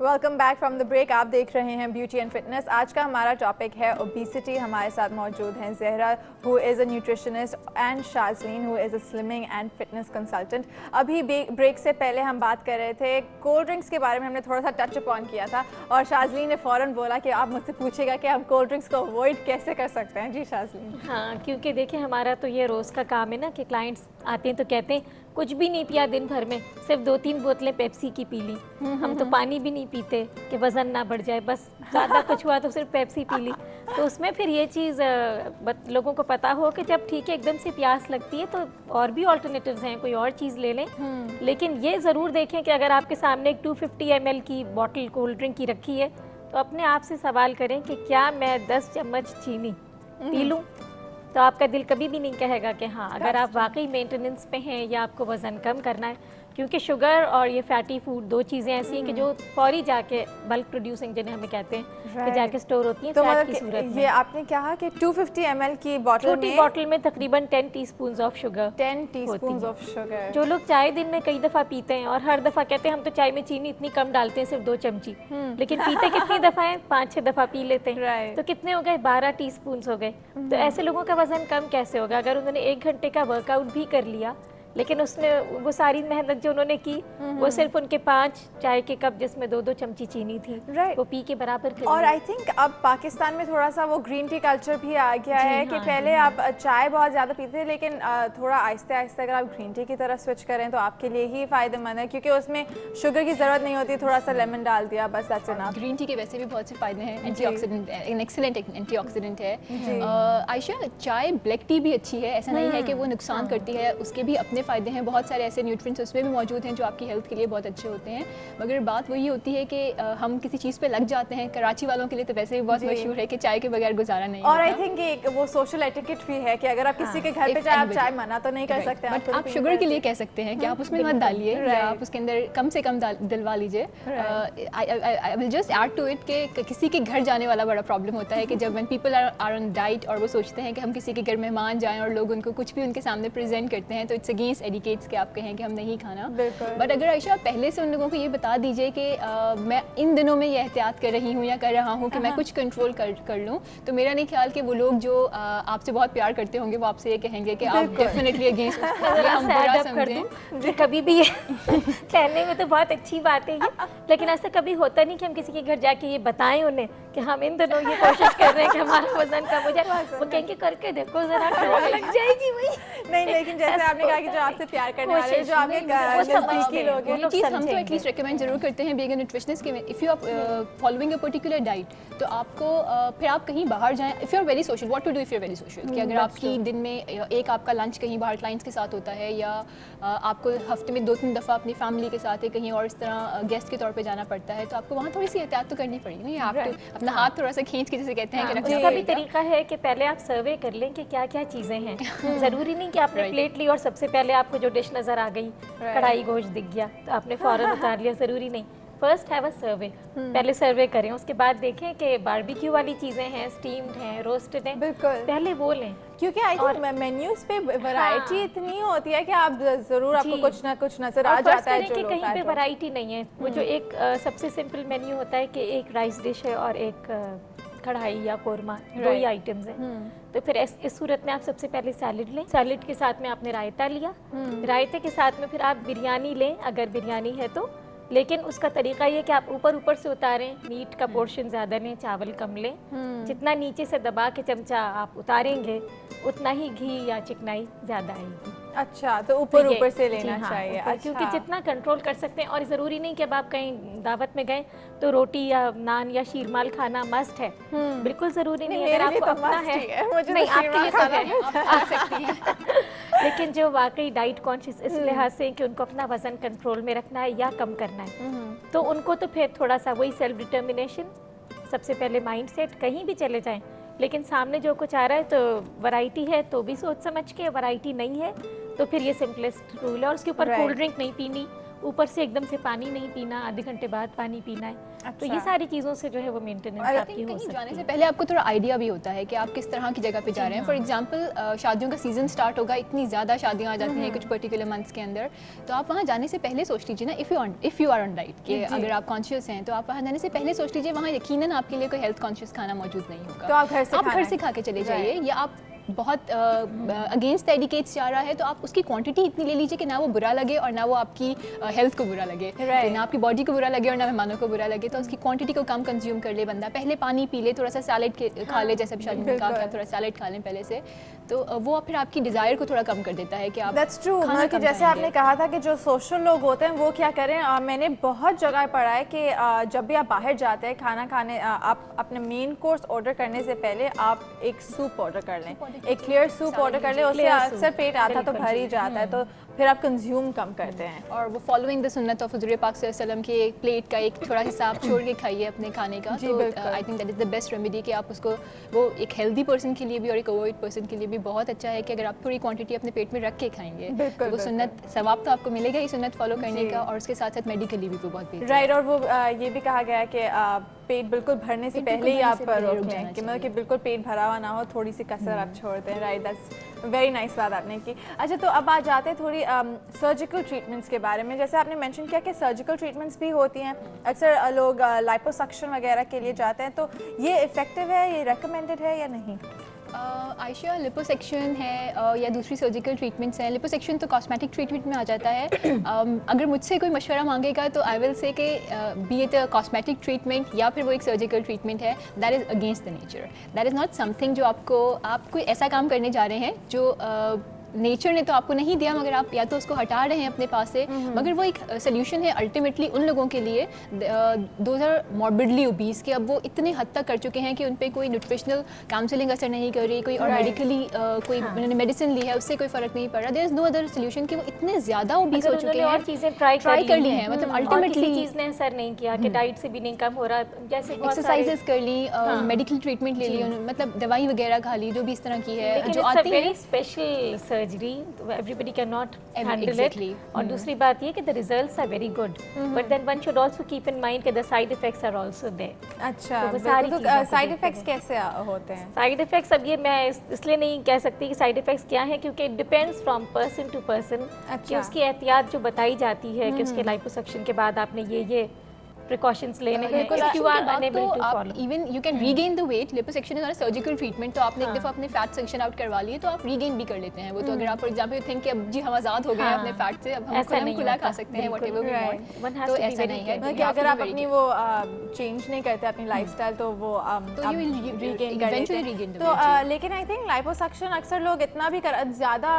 Welcome back from the break. آپ دیکھ رہے ہیں بیوٹی اینڈ فٹنس. آج کا ہمارا ٹاپک ہے اوبیسٹی. ہمارے ساتھ موجود ہیں Zahra who is a nutritionist and Shazleen who is a slimming and fitness consultant. ابھی بریک سے پہلے ہم بات کر رہے تھے کولڈ ڈرنکس کے بارے میں. ہم نے تھوڑا سا ٹچ اپ آن کیا تھا اور شازلین نے فوراً بولا کہ آپ مجھ سے پوچھے گا کہ ہم کولڈ ڈرنکس کو اوائڈ کیسے کر سکتے ہیں. جی شازلین. ہاں کیونکہ دیکھیں ہمارا تو یہ روز کا کام ہے نا کہ کلائنٹس آتے ہیں تو کہتے ہیں کچھ بھی نہیں پیا دن بھر میں, صرف 2-3 بوتلیں پیپسی کی پی لی. ہم تو پانی بھی نہیں پیتے کہ وزن نہ بڑھ جائے, بس زیادہ کچھ ہوا تو صرف پیپسی پی لی. تو اس میں پھر یہ چیز لوگوں کو پتہ ہو کہ جب ٹھیک ہے ایک دم سے پیاس لگتی ہے تو اور بھی آلٹرنیٹیوز ہیں, کوئی اور چیز لے لیں. لیکن یہ ضرور دیکھیں کہ اگر آپ کے سامنے ایک 250 ml کی بوٹل کولڈ ڈرنک کی رکھی ہے تو اپنے آپ سے سوال کریں کہ کیا میں 10 چمچ چینی پی لوں. تو آپ کا دل کبھی بھی نہیں کہے گا کہ ہاں, اگر آپ واقعی مینٹیننس پہ ہیں یا آپ کو وزن کم کرنا ہے. کیونکہ شوگر اور یہ فیٹی فوڈ دو چیزیں ایسی ہیں کہ جو فوری جا کے بلک پروڈیوسنگ جنہیں ہمیں کہتے ہیں کہ جا کے سٹور ہوتی ہیں فیٹ کی صورت میں. یہ آپ نے کہا کہ 250 ml کی بوٹل میں, چھوٹی بوٹل میں تقریباً 10 teaspoons of sugar. 10 teaspoons of sugar. جو لوگ چائے دن میں کئی دفعہ پیتے ہیں اور ہر دفعہ کہتے ہیں ہم تو چائے میں چینی اتنی کم ڈالتے ہیں صرف 2 چمچی, لیکن پیتے کتنی دفعہ ہیں 5-6 دفعہ پی لیتے ہیں. تو کتنے ہو گئے 12 ٹی اسپونز ہو گئے. تو ایسے لوگوں کا وزن کم کیسے ہوگا اگر انہوں نے 1 گھنٹے کا ورک آؤٹ بھی کر لیا لیکن اس نے وہ ساری محنت جو انہوں نے کی وہ صرف ان کے 5 چائے کے کپ جس میں 2-2 چمچی چینی تھی وہ پی کے برابر کر. اور آئی تھنک اب پاکستان میں تھوڑا سا وہ گرین ٹی کلچر بھی آ گیا ہے کہ پہلے آپ چائے بہت زیادہ پیتے تھے لیکن تھوڑا آہستہ آہستہ اگر آپ گرین ٹی کی طرف سوئچ کریں تو آپ کے لیے ہی فائدہ مند ہے کیونکہ اس میں شوگر کی ضرورت نہیں ہوتی, تھوڑا سا لیمن ڈال دیا بس دیٹس انف. گرین ٹی کے ویسے بھی بہت سے فائدے ہیں, اینٹی آکسیڈنٹ, ان ایکسیلنٹ اینٹی آکسیڈنٹ ہے. عائشہ چائے بلیک ٹی بھی اچھی ہے, ایسا نہیں ہے کہ وہ نقصان کرتی ہے, اس کے بھی اپنے فائدے ہیں. بہت سارے ایسے نیوٹرینٹس اس میں بھی موجود ہیں جو آپ کی ہیلتھ کے لیے بہت اچھے ہوتے ہیں. مگر بات وہی ہوتی ہے کہ ہم کسی چیز پہ لگ جاتے ہیں. کراچی والوں کے لیے تو ویسے بھی بہت مشہور ہے کہ چائے کے بغیر گزارا نہیں. اور آئی تھنک ایک وہ سوشل ایٹیکٹ بھی ہے کہ اگر آپ کسی کے گھر پہ جائیں آپ چائے منع تو نہیں کر سکتے, بٹ آپ شوگر کے لیے کہہ سکتے ہیں کہ آپ اس میں مت ڈالیے یا آپ اس کے اندر کم سے کم ڈلوا لیجیے. I will just add to it کہ کسی کے گھر جانے والا بڑا پرابلم ہوتا ہے کہ جب when people are on diet اور وہ سوچتے ہیں کہ ہم کسی کے گھر مہمان جائیں اور لوگ ان کو کچھ بھی ان کے سامنے پریزنٹ کرتے ہیں تو اٹس اگینسٹ ایڈیکیٹس کہ آپ کہیں کہ ہم نہیں کھانا. بٹ اگر عائشہ پہلے سے ان لوگوں کو یہ بتا دیجیے کہ میں ان دنوں میں یہ احتیاط کر رہی ہوں یا کر رہا ہوں کہ میں کچھ کنٹرول کر لوں, تو میرا نہیں خیال کہ وہ لوگ جو آپ سے بہت پیار کرتے ہوں گے وہ آپ سے یہ کہیں گے کہ آپ ڈیفینیٹلی اگینسٹ ہم برا سمجھیں. کبھی بھی کہنے میں تو بہت اچھی بات ہے یہ, لیکن ایسا کبھی ہوتا نہیں کہ ہم کسی کے گھر جا کے یہ بتائیں انہیں کہ ہم ان دنوں یہ کوشش کر رہے ہیں کہ ہمارا وزن کم ہو جائے. وہ کہیں گے کر کے دیکھو ذرا لگ جائے گی وہی. نہیں لیکن جیسے آپ نے کہا کہ جو آپ سے پیار کرنے والے جو آپ کے نزدیکی لوگ ہیں, یہ چیز ہم تو ایٹ لیسٹ ریکمینڈ ضرور کرتے ہیں بینگ اے نیوٹریشنسٹ کہ if you are following a particular diet تو آپ کو پھر آپ کہیں باہر جائیں. If you are very social, what to do if you are very social, کہ اگر آپ کی دن میں ایک آپ کا لنچ کہیں باہر کلائنٹس کے ساتھ ہوتا ہے یا آپ کو ہفتے میں 2-3 دفعہ اپنی فیملی کے ساتھ کہیں اور اس طرح گیسٹ کے طور پہ جانا پڑتا ہے تو آپ کو وہاں تھوڑی سی احتیاط تو کرنی پڑے گی. آپ اپنا ہاتھ تھوڑا سا کھینچ کے جسے کہتے ہیں کہ اس کا بھی طریقہ ہے کہ پہلے آپ سروے کر لیں کہ کیا کیا چیزیں ہیں. ضروری نہیں کہ آپ نے پلیٹ لی اور سب سے پہلے آپ کو جو ڈش نظر آ گئی کڑھائی گوشت دکھ گیا تو آپ نے فوراً اتار لیا, ضروری نہیں. فرسٹ ہیو اے سروے, پہلے سروے کریں, اس کے بعد دیکھیں کہ باربیکیو والی چیزیں ہیں, اسٹیمڈ ہیں, روسٹڈ ہیں, پہلے وہ لیں. کیونکہ آئی تھنک مینیوز پہ ورائٹی اتنی ہوتی ہے کہ آپ ضرور آپ کو کچھ نہ کچھ نظر آ جاتا ہے. کہ کہیں پہ ورائٹی نہیں ہے. وہ جو ایک سب سے سمپل مینیو ہوتا ہے کہ ایک رائس ڈش ہے اور ایک کڑھائی یا قورمہ, 2 ہی آئٹمز ہیں. تو پھر اس صورت میں آپ سب سے پہلے سیلڈ لیں. سیلڈ کے ساتھ میں آپ نے رائتا لیا, رائتے کے ساتھ میں پھر آپ بریانی لیں اگر بریانی ہے تو, لیکن اس کا طریقہ یہ کہ آپ اوپر سے اتاریں, میٹ کا پورشن زیادہ لیں, چاول کم لیں. جتنا نیچے سے دبا کے چمچہ آپ اتاریں گے اتنا ہی گھی یا چکنائی زیادہ آئے گی. اچھا, تو اوپر سے لینا چاہیے کیونکہ جتنا کنٹرول کر سکتے ہیں. اور ضروری نہیں کہ اب آپ کہیں دعوت میں گئے تو روٹی یا نان یا شیرمال کھانا مسٹ ہے, بالکل ضروری نہیں ہے. اگر آپ کو اپنا ہے نہیں آپ کے لیے تو ہے, لیکن جو واقعی ڈائٹ کانشیس اس لحاظ سے کہ ان کو اپنا وزن کنٹرول میں رکھنا ہے یا کم کرنا ہے تو ان کو تو پھر تھوڑا سا وہی سیلف ڈٹرمنیشن, سب سے پہلے مائنڈ سیٹ, کہیں بھی چلے جائیں لیکن سامنے جو کچھ آ رہا ہے تو ورائٹی ہے تو بھی سوچ سمجھ کے, ورائٹی نہیں ہے تو پھر یہ سمپلسٹ رول ہے. اور اس کے اوپر کولڈ ڈرنک نہیں پینی, ऊपर से एकदम से पानी नहीं पीना, आधे घंटे बाद पानी पीना है। तो ये सारी चीज़ों से जो है वो मेंटेनेंस आपकी हो सकती जाने है। से पहले आपको थोड़ा आइडिया भी होता है कि आप किस तरह की जगह पे जा रहे हैं। फॉर एग्जांपल शादियों का सीज़न स्टार्ट होगा, इतनी ज़्यादा शादियाँ आ जाती हैं कुछ पर्टिकुलर मंथ्स के अंदर, तो आप वहाँ जाने से पहले सोच लीजिए ना, if you are on diet, कि अगर आप कॉन्शियस हैं तो आप वहाँ जाने से पहले सोच लीजिए वहाँ यकीनन आपके लिए कोई हेल्थ कॉन्शियस खाना मौजूद नहीं होगा, तो आप घर से खा के चले जाइए। या आप बहुत अगेंस्ट एडिकेट्स जा रहा है तो आप उसकी क्वांटिटी इतनी ले लीजिए कि ना वो बुरा लगे और ना वो आपकी हेल्थ को बुरा लगे, तो ना आपकी बॉडी को बुरा लगे और ना मेहमानों को बुरा लगे। तो उसकी क्वांटिटी को कम कंज्यूम कर ले बंदा, पहले पानी पी ले, थोड़ा सा सैलेड खा ले, जैसे शादी में कहा कि आप थोड़ा सैलेड खा लें पहले से, तो वो फिर आपकी डिज़ायर को थोड़ा कम कर देता है कि आप दैट्स ट्रू। मतलब कि जैसे आपने कहा था कि जो सोशल लोग होते हैं वो क्या करें, मैंने बहुत जगह पढ़ा है कि जब भी आप बाहर जाते हैं खाना खाने, आप अपने मेन कोर्स ऑर्डर करने से पहले आप एक सूप ऑर्डर कर लें, एक क्लियर सूप ऑर्डर कर लें, उससे अक्सर पेट आधा तो भर ही जाता है, तो फिर आप कंज्यूम कम करते हैं। और वो फॉलोइंग द सुन्नत ऑफ हुज़ूर पाक सल्लल्लाहु अलैहि वसल्लम की एक प्लेट का एक थोड़ा हिस्सा आप छोड़ के खाइए अपने खाने का, तो I think that is the best remedy कि आप उसको, वो एक हेल्दी पर्सन के लिए भी और एक ओवरवेट पर्सन के लिए भी बहुत अच्छा है कि अगर आप थोड़ी क्वांटिटी अपने पेट में रख के खाएंगे तो वो सुन्नत सवाब तो आपको मिलेगा ही सुन्नत फॉलो करने का, और उसके साथ साथ मेडिकली भी बहुत बेहतर। राइट, और वो ये भी कहा गया है कि पेट बिल्कुल भरने से पहले ही आप रोक लें, कि मतलब कि बिल्कुल पेट भरा हुआ ना हो, थोड़ी सी कसर आप छोड़ दें। राइट, दैट्स वेरी नाइस बात आपने की। अच्छा, तो अब आ जाते हैं थोड़ी सर्जिकल ट्रीटमेंट्स के बारे में। जैसे आपने मेंशन किया कि सर्जिकल ट्रीटमेंट्स भी होती हैं, अक्सर लोग लाइपोसक्शन वगैरह के लिए जाते हैं, तो ये इफेक्टिव है, ये रेकमेंडेड है या नहीं? आयशा, लिपोसेक्शन है या दूसरी सर्जिकल ट्रीटमेंट्स हैं। लिपोसेक्शन तो कॉस्मेटिक ट्रीटमेंट में आ जाता है। अगर मुझसे कोई मशवरा मांगेगा तो आई विल से कि B it a cosmetic treatment या फिर वो एक सर्जिकल ट्रीटमेंट है, that is against the nature, that is not something जो आप कोई ऐसा काम करने जा रहे हैं जो नेचर ने तो आपको नहीं दिया, मगर आप या तो उसको हटा रहे हैं अपने पास से, मगर वो एक सोल्यूशन है अल्टीमेटली उन लोगों के लिए दोज आर मॉर्बिडली ओबीस, कि अब वो इतने हद तक कर चुके हैं कि उन पे कोई न्यूट्रिशनल काउंसलिंग असर नहीं कर रही, कोई और मेडिकली कोई उन्होंने मेडिसिन ली है उससे कोई फ़र्क नहीं पड़ रहा, there is no other solution, कि वो इतने ज़्यादा ओबीस हो चुके हैं और चीज़ें ट्राई कर ली हैं, मतलब अल्टीमेटली चीज़ ने असर नहीं किया कि डाइट से भी नहीं कम हो रहा, जैसे एक्सरसाइजेस कर ली, मेडिकल ट्रीटमेंट ले ली, मतलब दवाई वगैरह खा ली, जो भी इस तरह की है जो आती है। Very special surgery, everybody cannot handle it. और दूसरी बात ये कि the results are very good, but then one should also keep in mind कि the side effects are also there. अच्छा, तो सारी तो साइड इफेक्ट्स कैसे होते हैं? साइड इफेक्ट्स अब ये मैं इसलिए नहीं कह सकती कि साइड इफेक्ट्स क्या हैं, क्योंकि it depends from person to person कि उसकी एहतियात जो बताई जाती है कि उसके लाइपोसक्शन के बाद आपने ये प्रिकॉशंस लेने हैं। If you are unable to follow, even you can regain the weight. Liposuction is not a surgical treatment, तो आपने एक दफ़ा अपने फैट सेक्शन आउट करवा लिए तो आप रीगेन भी कर लेते हैं वो। तो अगर आप फॉर एग्जांपल थिंक कि अब जी हम आज़ाद हो गए हैं अपने फैट से, अब हम खुला खा सकते हैं व्हाटएवर वी वांट, तो ऐसा नहीं है कि अगर आप अपनी वो चेंज नहीं करते अपनी लाइफस्टाइल तो वो रीगेन कर लेते हैं। तो लेकिन आई थिंक लाइपोसक्शन अक्सर लोग इतना भी ज़्यादा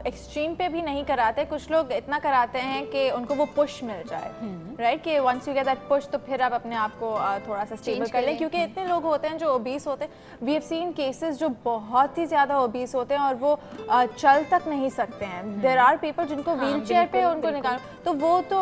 एक्सट्रीम पे भी नहीं कराते, कुछ लोग इतना कराते हैं कि उनको वो पुश मिल जाए, राइट, कि once you get that push तो फिर आप अपने आप को थोड़ा सा स्टेबल कर लें, क्योंकि इतने लोग होते हैं जो ओबीस होते हैं। वी हैव सीन केसेस जो बहुत ही ज़्यादा ओबीस होते हैं और वो चल तक नहीं सकते हैं। देयर आर पीपल जिनको व्हील चेयर पे उनको निकाल, तो वो तो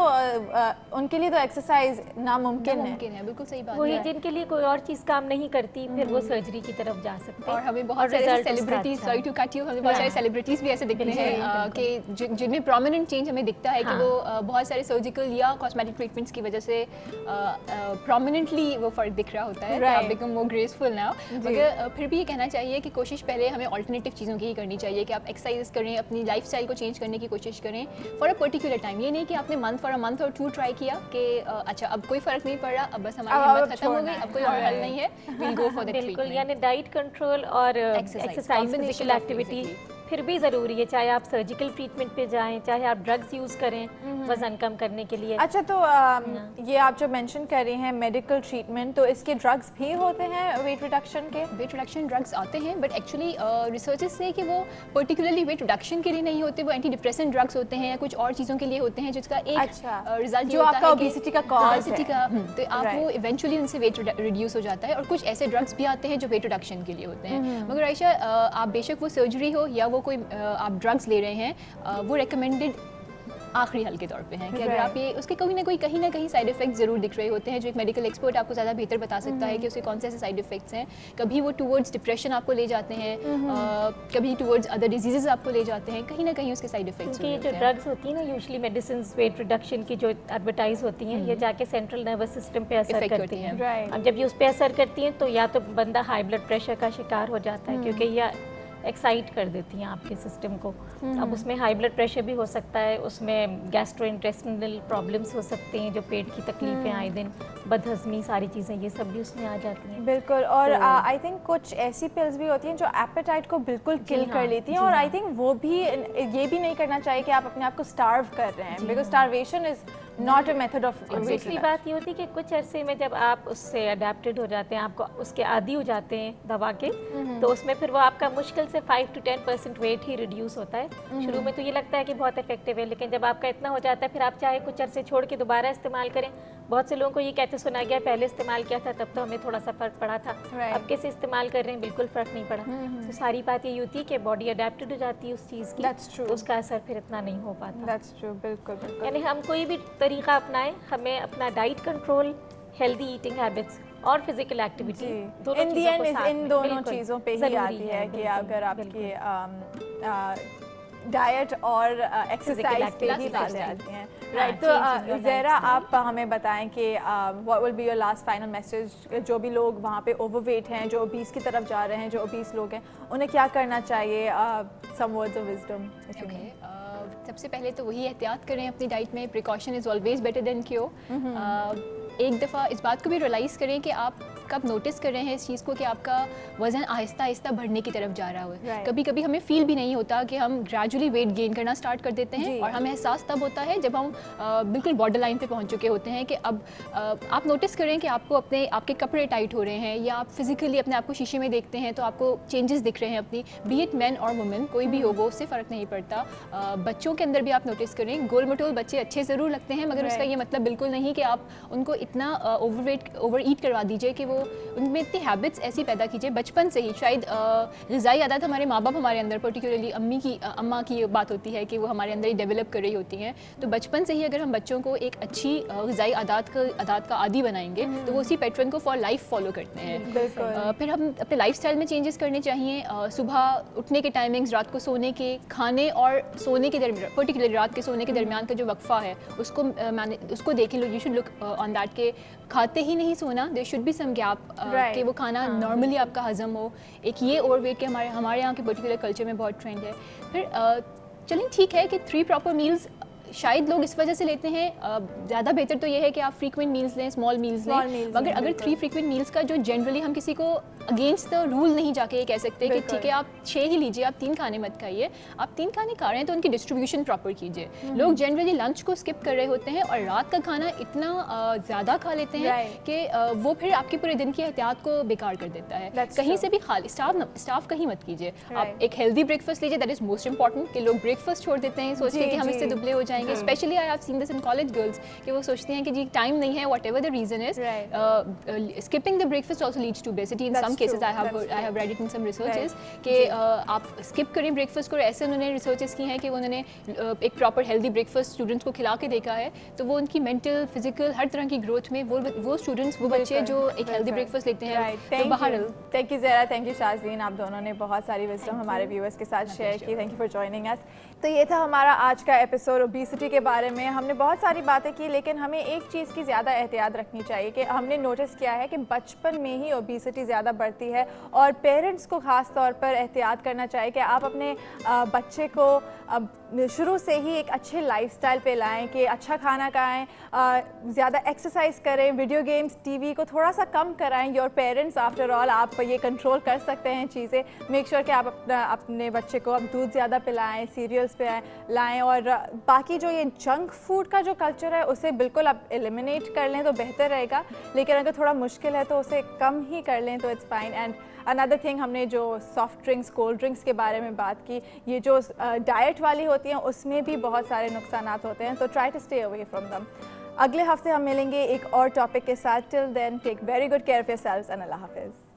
उनके लिए तो एक्सरसाइज नामुमकिन है। बिल्कुल सही बात है। वही जिनके लिए कोई और चीज़ काम नहीं करती फिर वो सर्जरी की तरफ जा सकते हैं। और हमें बहुत सारे celebrities, sorry to cut you, हमें बहुत सारे सेलिब्रिटीज भी ऐसे दिखते हैं कि जिनमें प्रोमिनेंट चेंज हमें दिखता है कि वो बहुत सारे सर्जिकल या कॉस्मेटिक ट्रीटमेंट्स की वजह से प्रोमिनेंटली वो फ़र्क दिख रहा होता है, आप बिकम मोर ग्रेसफुल नाउ। मगर फिर भी ये कहना चाहिए कि कोशिश पहले हमें ऑल्टरनेटिव चीज़ों की ही करनी चाहिए, कि आप एक्सरसाइज करें, अपनी लाइफस्टाइल को चेंज करने की कोशिश करें फॉर अ पर्टिकुलर टाइम। ये नहीं कि आपने फॉर अ मंथ और 2 ट्राई किया कि अच्छा अब कोई फ़र्क नहीं पड़ रहा, अब बस हमारी हिम्मत खत्म हो गई, अब कोई और हल नहीं है, will go for the treatment. बिल्कुल, यानी डाइट कंट्रोल और एक्सरसाइज, फिजिकल एक्टिविटी फिर भी ज़रूरी है, चाहे आप सर्जिकल ट्रीटमेंट पे जाएं, चाहे आप ड्रग्स यूज़ करें वज़न कम करने के लिए। अच्छा, तो ये आप जो मेंशन कर रही हैं मेडिकल ट्रीटमेंट, तो इसके ड्रग्स भी होते हैं वेट रिडक्शन के? वेट रिडक्शन ड्रग्स आते हैं, बट एक्चुअली रिसर्चेस से कि वो पर्टिकुलरली वेट रिडक्शन के लिए नहीं होते, वो एंटी डिप्रेसेंट ड्रग्स होते हैं या कुछ और चीज़ों के लिए होते हैं, जिसका एक रिजल्ट जो आपका ओबेसिटी का कॉज है, तो आप वो इवेंचुअली उनसे वेट रिड्यूस हो जाता है। और कुछ ऐसे ड्रग्स भी आते हैं जो वेट रिडक्शन के लिए होते हैं। मगर आयशा, आप बेशक वो सर्जरी हो या वो कोई आप ड्रग्स ले रहे हैं, वो रेकमेंडेड आखिरी हल के तौर पे हैं कि अगर आप ये उसके कहीं ना कहीं साइड इफेक्ट ज़रूर दिख रहे होते हैं, जो एक मेडिकल एक्सपर्ट आपको ज़्यादा बेहतर बता सकता है कि उसके कौन से ऐसे साइड इफेक्ट्स हैं। कभी वो टूवर्ड्स डिप्रेशन आपको ले जाते हैं, कभी टूवर्ड्स अदर डिजीजेज आपको ले जाते हैं, कहीं ना कहीं उसके साइड इफेक्ट्स क्योंकि जो ड्रग्स होती हैं ना यूजुअली मेडिसिन वेट रिडक्शन की जो एडवर्टाइज होती हैं ये जाके सेंट्रल नर्वस सिस्टम पे असर करती हैं। अब जब ये उस पर असर करती हैं तो या तो बंदा हाई ब्लड प्रेशर का शिकार हो जाता है क्योंकि ये एक्साइट कर देती हैं आपके सिस्टम को। अब उसमें हाई ब्लड प्रेशर भी हो सकता है, उसमें गैस्ट्रोइंटेस्टिनल प्रॉब्लम्स हो सकते हैं, जो पेट की तकलीफें आए दिन, बदहजमी, सारी चीज़ें ये सब भी उसमें आ जाती हैं। बिल्कुल। और आई थिंक कुछ ऐसी पिल्स भी होती हैं जो एपेटाइट को बिल्कुल किल कर लेती हैं, और आई थिंक वो भी ये भी नहीं करना चाहिए कि आप अपने आप को स्टार्व कर रहे हैं, because starvation is not a method of. दूसरी बात ये होती है कि कुछ अरसे में जब आप उससे अडेप्टेड हो जाते हैं, आपको उसके आदी हो जाते हैं दवा के, तो उसमें फिर वो आपका मुश्किल से 5 to 10% वेट ही रिड्यूस होता है। शुरू में तो ये लगता है कि बहुत इफेक्टिव है, लेकिन जब आपका इतना हो जाता है फिर आप चाहे कुछ अरसे छोड़ के दोबारा इस्तेमाल करें। बहुत से लोगों को ये कहते सुना गया पहले इस्तेमाल किया था तब तो हमें थोड़ा सा फ़र्क पड़ा था, अब कैसे इस्तेमाल कर रहे हैं बिल्कुल फ़र्क नहीं पड़ा। तो सारी बात ये होती है कि बॉडी अडेप्टेड हो जाती है उस चीज़ की, तो उसका असर फिर इतना नहीं हो पाता। दैट्स ट्रू, बिल्कुल बिल्कुल। यानी हम कोई भी तरीका अपनाएं, हमें अपना diet control, healthy eating habits और physical activity in the end इन दोनों चीज़ों पे ही आती है कि अगर आपकी डाइट और एक्सरसाइज पे ही बातें आती हैं, राइट। तो ज़हरा आप हमें बताएं कि what will be your last final message, जो भी लोग वहाँ पे ओवरवेट हैं, जो ओबीस की तरफ जा रहे हैं, जो ओबीस लोग हैं, उन्हें क्या करना चाहिए, सम वर्ड्स ऑफ विजडम। सबसे पहले तो वही एहतियात करें अपनी डाइट में, precaution is always better than cure. एक दफ़ा इस बात को भी रियलाइज़ करें कि आप कब नोटिस कर रहे हैं इस चीज़ को कि आपका वज़न आहिस्ता आहिस्ता बढ़ने की तरफ जा रहा है। कभी कभी हमें फील भी नहीं होता कि हम ग्रेजुअली वेट गेन करना स्टार्ट कर देते हैं, और हमें एहसास तब होता है जब हम बिल्कुल बॉर्डर लाइन पे पहुंच चुके होते हैं कि अब आप नोटिस करें कि आपको आपके कपड़े टाइट हो रहे हैं, या आप फिजिकली अपने आप को शीशे में देखते हैं तो आपको चेंजेस दिख रहे हैं अपनी, बी इट मैन और वुमेन, कोई भी हो वो, उससे फ़र्क नहीं पड़ता। बच्चों के अंदर भी आप नोटिस करें, गोल मटोल बच्चे अच्छे ज़रूर लगते हैं, मगर उसका ये मतलब बिल्कुल नहीं कि आप उनको इतना ओवर ईट करवा दीजिए कि वो उनमें इतनी हैबिट्स ऐसी पैदा कीजिए बचपन से ही। शायद ग़िज़ाई आदत हमारे माँ बाप हमारे अंदर, पर्टिकुलरली अम्मा की बात होती है कि वो हमारे अंदर ही डेवलप कर रही होती हैं, तो बचपन से ही अगर हम बच्चों को एक अच्छी ग़िज़ाई आदत का आदी बनाएंगे तो वो उसी पैटर्न को फॉर लाइफ फॉलो करते हैं। फिर हम अपने लाइफस्टाइल में चेंजेस करने चाहिए। सुबह उठने के टाइमिंग्स, रात को सोने के, खाने और सोने के दरमियान, पर्टिकुलरली रात के सोने के दरमियान का जो वक्फा है उसको देखें। You should look on that के खाते ही नहीं सोना, there should be some gap कि वो खाना नॉर्मली आपका हजम हो। एक ये ओवरवेट के हमारे यहाँ के पर्टिकुलर कल्चर में बहुत ट्रेंड है। फिर चलें ठीक है कि 3 प्रॉपर मील्स शायद लोग इस वजह से लेते हैं, ज़्यादा बेहतर तो ये है कि आप फ्रीक्वेंट मील्स लें, स्मॉल मील्स लें, मगर अगर 3 फ्रीक्वेंट मील्स का जो जनरली हम किसी को अगेंस्ट द रूल नहीं जाके ये कह सकते कि ठीक है आप 6 ही लीजिए, आप 3 खाने मत खाइए। आप 3 खाने खा रहे हैं तो उनकी डिस्ट्रीब्यूशन प्रॉपर कीजिए। लोग जनरली लंच को स्किप कर रहे होते हैं और रात का खाना इतना ज़्यादा खा लेते हैं कि वो फिर आपके पूरे दिन की एहतियात को बेकार कर देता है। कहीं से भी खाली स्टाफ कहीं मत कीजिए। आप एक हेल्दी ब्रेकफास्ट लीजिए, दैट इज़ मोस्ट इंपॉर्टेंट, कि लोग ब्रेकफास्ट छोड़ देते हैं सोच के कि हम इससे दुबले हो जाएंगे। Specially I have seen this in college girls कि वो सोचती हैं कि जी टाइम नहीं है, whatever the reason is, skipping the breakfast also leads to obesity in some cases. I have read it in some researches कि आप स्किप करें ब्रेकफास्ट को। ऐसे उन्होंने रिसर्चेस की हैं कि उन्होंने एक प्रॉपर हेल्दी ब्रेकफास्ट स्टूडेंट्स को खिला के देखा है, तो वो उनकी मेंटल, फिजिकल, हर तरह की ग्रोथ में वो स्टूडेंट्स, वो बच्चे जो एक हेल्दी ब्रेकफास्ट लेते हैं तो बाहर। Thank you Zahra, thank you Shazleen, आप दोनों ने बहुत सारी विजडम हमारे व्यूअर्स के साथ शेयर की। Thank you for joining us. तो ये था हमारा आज का एपिसोड ओबेसिटी के बारे में। हमने बहुत सारी बातें की, लेकिन हमें एक चीज़ की ज़्यादा एहतियात रखनी चाहिए कि हमने नोटिस किया है कि बचपन में ही ओबेसिटी ज़्यादा बढ़ती है, और पेरेंट्स को ख़ास तौर पर एहतियात करना चाहिए कि आप अपने बच्चे को शुरू से ही एक अच्छे लाइफस्टाइल पे लाएं, कि अच्छा खाना खाएं, ज़्यादा एक्सरसाइज करें, वीडियो गेम्स, टीवी को थोड़ा सा कम कराएं। योर पेरेंट्स आफ्टर ऑल, आप ये कंट्रोल कर सकते हैं चीज़ें। मेक श्योर कि आप अपने बच्चे को अब दूध ज़्यादा पिलाएं, सीरियल्स पे लाएं, और बाकी जो ये जंक फूड का जो कल्चर है उसे बिल्कुल आप एलिमिनेट कर लें तो बेहतर रहेगा, लेकिन अगर थोड़ा मुश्किल है तो उसे कम ही कर लें तो it's fine. And another thing, हमने जो सॉफ्ट ड्रिंक्स, कोल्ड ड्रिंक्स के बारे में बात की, ये जो डाइट वाली होती हैं उसमें भी बहुत सारे नुकसानात होते हैं, तो try to stay away from them. अगले हफ्ते हम मिलेंगे एक और टॉपिक के साथ। Till then take very good care of yourselves and अल्लाह हाफिज़।